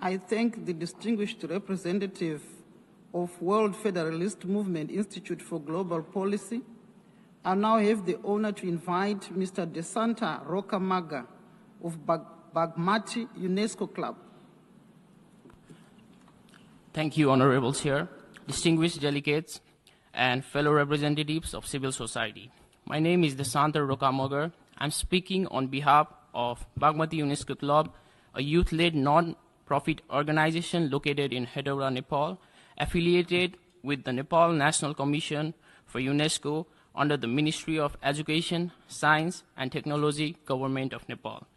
I thank the distinguished representative of World Federalist Movement Institute for Global Policy. I now have the honor to invite Mr. Desanta Rocamaga of Bagmati UNESCO Club. Thank you, Honorable Chair, distinguished delegates, and fellow representatives of civil society. My name is Desanta Rocamaga. I'm speaking on behalf of Bagmati UNESCO Club, a youth-led non-profit organization located in Hedora, Nepal, affiliated with the Nepal National Commission for UNESCO under the Ministry of Education, Science and Technology, Government of Nepal.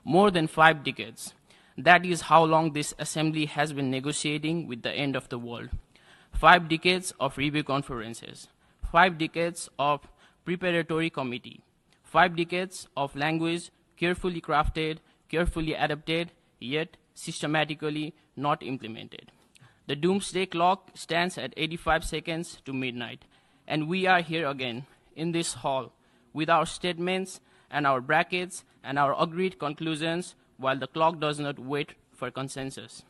More than 5 decades. That is how long this assembly has been negotiating with the end of the world. 5 decades of review conferences, 5 decades of preparatory committee, 5 decades of language carefully crafted, carefully adapted, yet systematically not implemented. The doomsday clock stands at 85 seconds to midnight, and we are here again in this hall with our statements and our brackets and our agreed conclusions while the clock does not wait for consensus.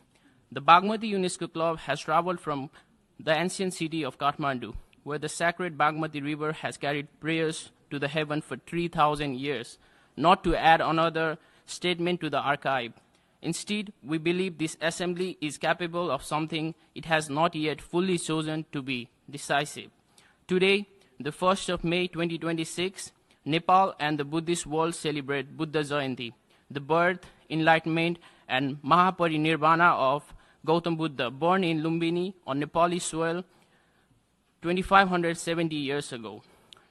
The Bagmati UNESCO Club has traveled from the ancient city of Kathmandu, where the sacred Bagmati River has carried prayers to the heaven for 3,000 years, not to add another statement to the archive. Instead, we believe this assembly is capable of something it has not yet fully chosen to be: decisive. Today, the 1st of May 2026, Nepal and the Buddhist world celebrate Buddha Jayanti, the birth, enlightenment, and Mahaparinirvana of Gautam Buddha, born in Lumbini on Nepali soil 2,570 years ago.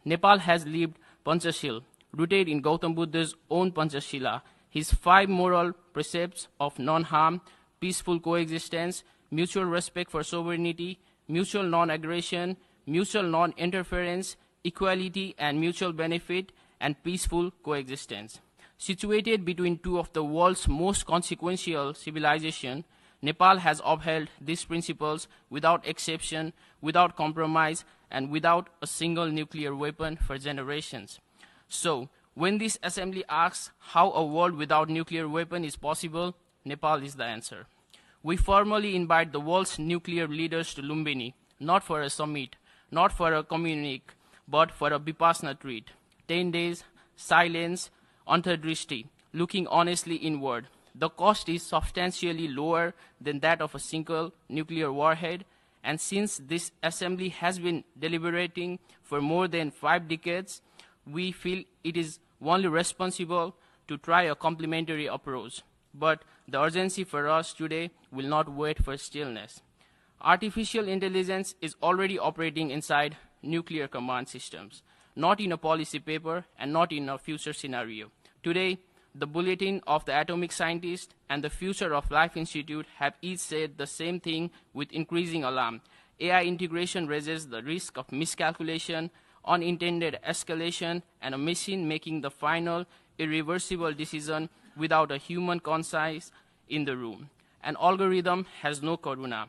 Nepal has lived Panchashil, rooted in Gautam Buddha's own Panchashila, his 5 moral precepts of non-harm, peaceful coexistence, mutual respect for sovereignty, mutual non-aggression, mutual non-interference, equality and mutual benefit, and peaceful coexistence. Situated between 2 of the world's most consequential civilizations, Nepal has upheld these principles without exception, without compromise, and without a single nuclear weapon for generations. So, when this assembly asks how a world without nuclear weapon is possible, Nepal is the answer. We formally invite the world's nuclear leaders to Lumbini, not for a summit, not for a communique, but for a Vipassana retreat. 10 days, silence, Antardrishti, looking honestly inward. The cost is substantially lower than that of a single nuclear warhead, and since this assembly has been deliberating for more than 5 decades, we feel it is only responsible to try a complementary approach. But the urgency for us today will not wait for stillness. Artificial intelligence is already operating inside nuclear command systems, not in a policy paper and not in a future scenario. Today, the Bulletin of the Atomic Scientist and the Future of Life Institute have each said the same thing with increasing alarm. AI integration raises the risk of miscalculation, unintended escalation, and a machine making the final irreversible decision without a human conscience in the room. An algorithm has no karuna.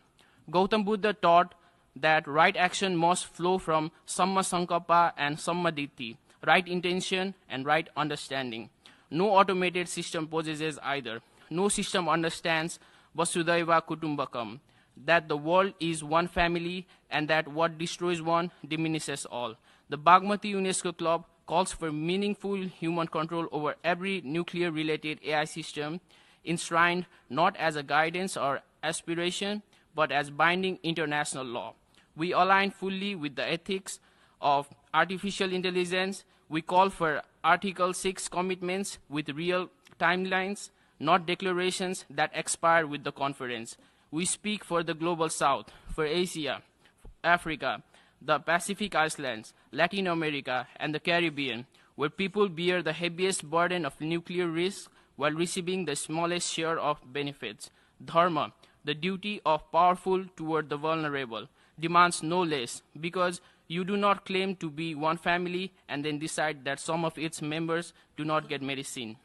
Gautam Buddha taught that right action must flow from Samma Sankappa and Samma Ditti, right intention and right understanding. No automated system possesses either. No system understands Vasudhaiva Kutumbakam, that the world is one family and that what destroys one diminishes all. The Bagmati UNESCO Club calls for meaningful human control over every nuclear-related AI system, enshrined not as a guidance or aspiration, but as binding international law. We align fully with the ethics of artificial intelligence. We call for Article 6 commitments with real timelines, not declarations that expire with the conference. We speak for the Global South, for Asia, Africa, the Pacific Islands, Latin America, and the Caribbean, where people bear the heaviest burden of nuclear risk while receiving the smallest share of benefits. Dharma, the duty of powerful toward the vulnerable, demands no less, because you do not claim to be one family and then decide that some of its members do not get medicine.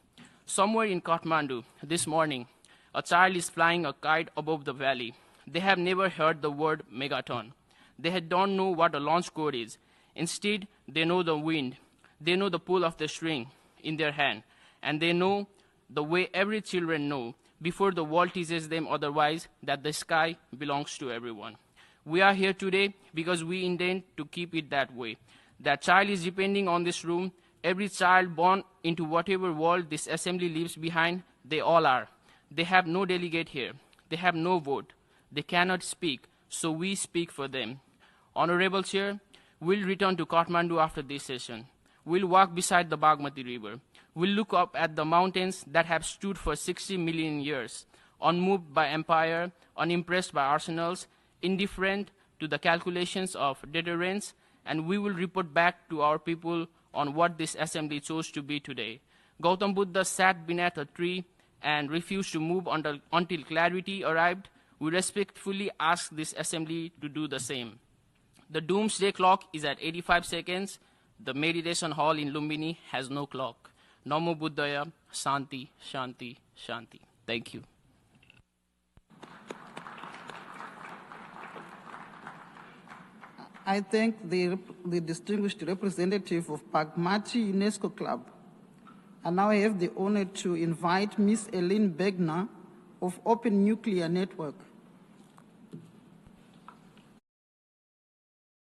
Somewhere in Kathmandu this morning, a child is flying a kite above the valley. They have never heard the word megaton. They don't know what a launch code is. Instead, they know the wind. They know the pull of the string in their hand. And they know the way every children know. before the world teaches them otherwise, that the sky belongs to everyone. We are here today because we intend to keep it that way. That child is depending on this room. Every child born into whatever world this assembly leaves behind, they all are. They have no delegate here. They have no vote. They cannot speak, so we speak for them. Honorable Chair, we'll return to Kathmandu after this session. We'll walk beside the Bagmati River. We'll look up at the mountains that have stood for 60 million years, unmoved by empire, unimpressed by arsenals, indifferent to the calculations of deterrence, and we will report back to our people on what this assembly chose to be today. Gautam Buddha sat beneath a tree and refused to move until clarity arrived. We respectfully ask this assembly to do the same. The doomsday clock is at 85 seconds. The meditation hall in Lumbini has no clock. Namo Buddhaya, Shanti, Shanti, Shanti. Thank you. I thank the distinguished representative of Bagmati UNESCO Club. I now have the honor to invite Ms. Elaine Begner of Open Nuclear Network.